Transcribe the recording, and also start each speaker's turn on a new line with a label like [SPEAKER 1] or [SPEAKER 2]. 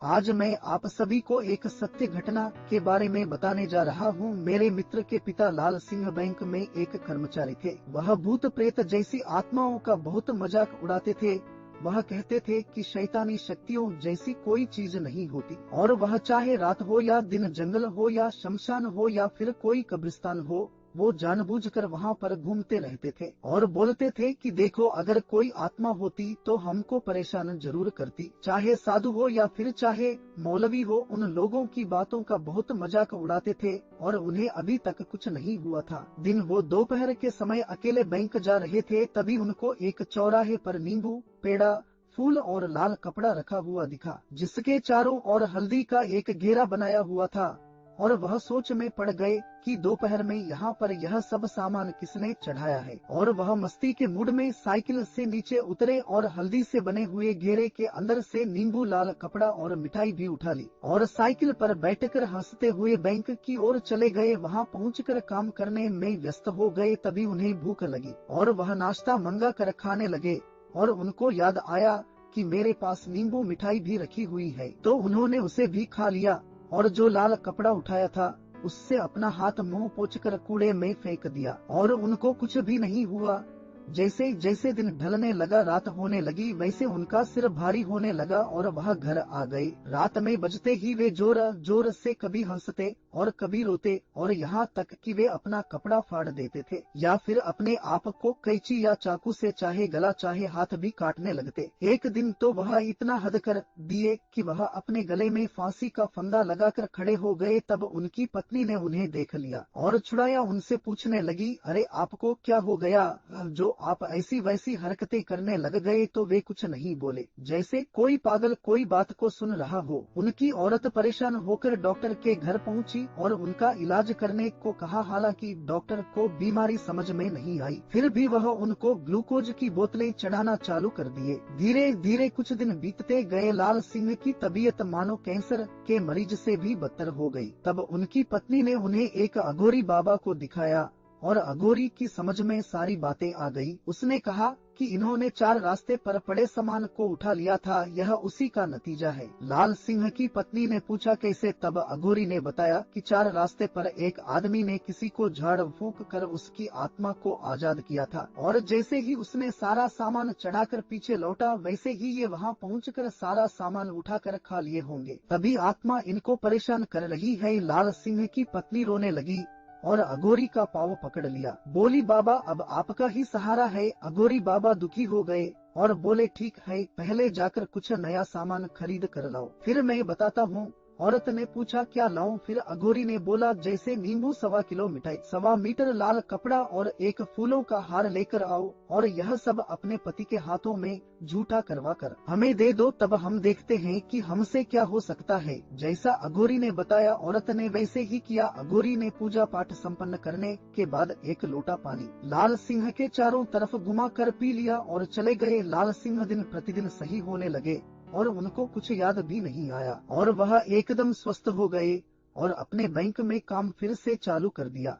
[SPEAKER 1] आज मैं आप सभी को एक सत्य घटना के बारे में बताने जा रहा हूँ। मेरे मित्र के पिता लाल सिंह बैंक में एक कर्मचारी थे। वह भूत प्रेत जैसी आत्माओं का बहुत मजाक उड़ाते थे। वह कहते थे कि शैतानी शक्तियों जैसी कोई चीज नहीं होती और वह चाहे रात हो या दिन, जंगल हो या शमशान हो या फिर कोई कब्रिस्तान हो, वो जानबूझकर वहाँ पर घूमते रहते थे और बोलते थे कि देखो, अगर कोई आत्मा होती तो हमको परेशान जरूर करती। चाहे साधु हो या फिर चाहे मौलवी हो, उन लोगों की बातों का बहुत मजाक उड़ाते थे और उन्हें अभी तक कुछ नहीं हुआ था। दिन वो दोपहर के समय अकेले बैंक जा रहे थे, तभी उनको एक चौराहे पर नींबू, पेड़ा, फूल और लाल कपड़ा रखा हुआ दिखा, जिसके चारों ओर हल्दी का एक घेरा बनाया हुआ था। और वह सोच में पड़ गए कि दोपहर में यहाँ पर यह सब सामान किसने चढ़ाया है। और वह मस्ती के मूड में साइकिल से नीचे उतरे और हल्दी से बने हुए घेरे के अंदर से नींबू, लाल कपड़ा और मिठाई भी उठा ली और साइकिल पर बैठकर हंसते हुए बैंक की ओर चले गए। वहाँ पहुंचकर काम करने में व्यस्त हो गए। तभी उन्हें भूख लगी और वह नाश्ता मंगा कर खाने लगे और उनको याद आया कि मेरे पास नींबू मिठाई भी रखी हुई है, तो उन्होंने उसे भी खा लिया और जो लाल कपड़ा उठाया था उससे अपना हाथ मुंह पोंछकर कूड़े में फेंक दिया और उनको कुछ भी नहीं हुआ। जैसे जैसे दिन ढलने लगा, रात होने लगी, वैसे उनका सिर भारी होने लगा और वह घर आ गए। रात में बजते ही वे जोर जोर से कभी हंसते और कभी रोते और यहाँ तक कि वे अपना कपड़ा फाड़ देते थे या फिर अपने आप को कैंची या चाकू से चाहे गला चाहे हाथ भी काटने लगते। एक दिन तो वह इतना हद कर दिए कि वह अपने गले में फांसी का फंदा लगाकर खड़े हो गए। तब उनकी पत्नी ने उन्हें देख लिया और छुड़ाया। उनसे पूछने लगी, अरे आपको क्या हो गया जो आप ऐसी वैसी हरकतें करने लग गए? तो वे कुछ नहीं बोले, जैसे कोई पागल कोई बात को सुन रहा हो। उनकी औरत परेशान होकर डॉक्टर के घर पहुंची और उनका इलाज करने को कहा। हालांकि डॉक्टर को बीमारी समझ में नहीं आई, फिर भी वह उनको ग्लूकोज की बोतलें चढ़ाना चालू कर दिए। धीरे धीरे कुछ दिन बीतते गए। लाल सिंह की तबीयत मानो कैंसर के मरीज से भी बदतर हो गई। तब उनकी पत्नी ने उन्हें एक अघोरी बाबा को दिखाया और अघोरी की समझ में सारी बातें आ गई। उसने कहा कि इन्होंने 4 रास्ते पर पड़े सामान को उठा लिया था, यह उसी का नतीजा है। लाल सिंह की पत्नी ने पूछा, कैसे? तब अघोरी ने बताया कि 4 रास्ते पर एक आदमी ने किसी को झाड़ फूंक कर उसकी आत्मा को आजाद किया था और जैसे ही उसने सारा सामान चढ़ाकर पीछे लौटा, वैसे ही ये वहाँ पहुँचकर सारा सामान उठाकर खा लिए होंगे। तभी आत्मा इनको परेशान कर रही है। लाल सिंह की पत्नी रोने लगी और अघोरी का पाँव पकड़ लिया। बोली, बाबा अब आपका ही सहारा है। अघोरी बाबा दुखी हो गए और बोले, ठीक है, पहले जाकर कुछ नया सामान खरीद कर लाओ, फिर मैं बताता हूँ। औरत ने पूछा, क्या लाऊं? फिर अघोरी ने बोला, जैसे नींबू, 1.25 किलो मिठाई, 1.25 मीटर लाल कपड़ा और एक फूलों का हार लेकर आओ और यह सब अपने पति के हाथों में झूठा करवा कर हमें दे दो, तब हम देखते हैं कि हमसे क्या हो सकता है। जैसा अघोरी ने बताया, औरत ने वैसे ही किया। अघोरी ने पूजा पाठ संपन्न करने के बाद एक लोटा पानी लाल सिंह के चारों तरफ घुमा कर पी लिया और चले गए। लाल सिंह दिन प्रतिदिन सही होने लगे और उनको कुछ याद भी नहीं आया और वह एकदम स्वस्थ हो गए और अपने बैंक में काम फिर से चालू कर दिया।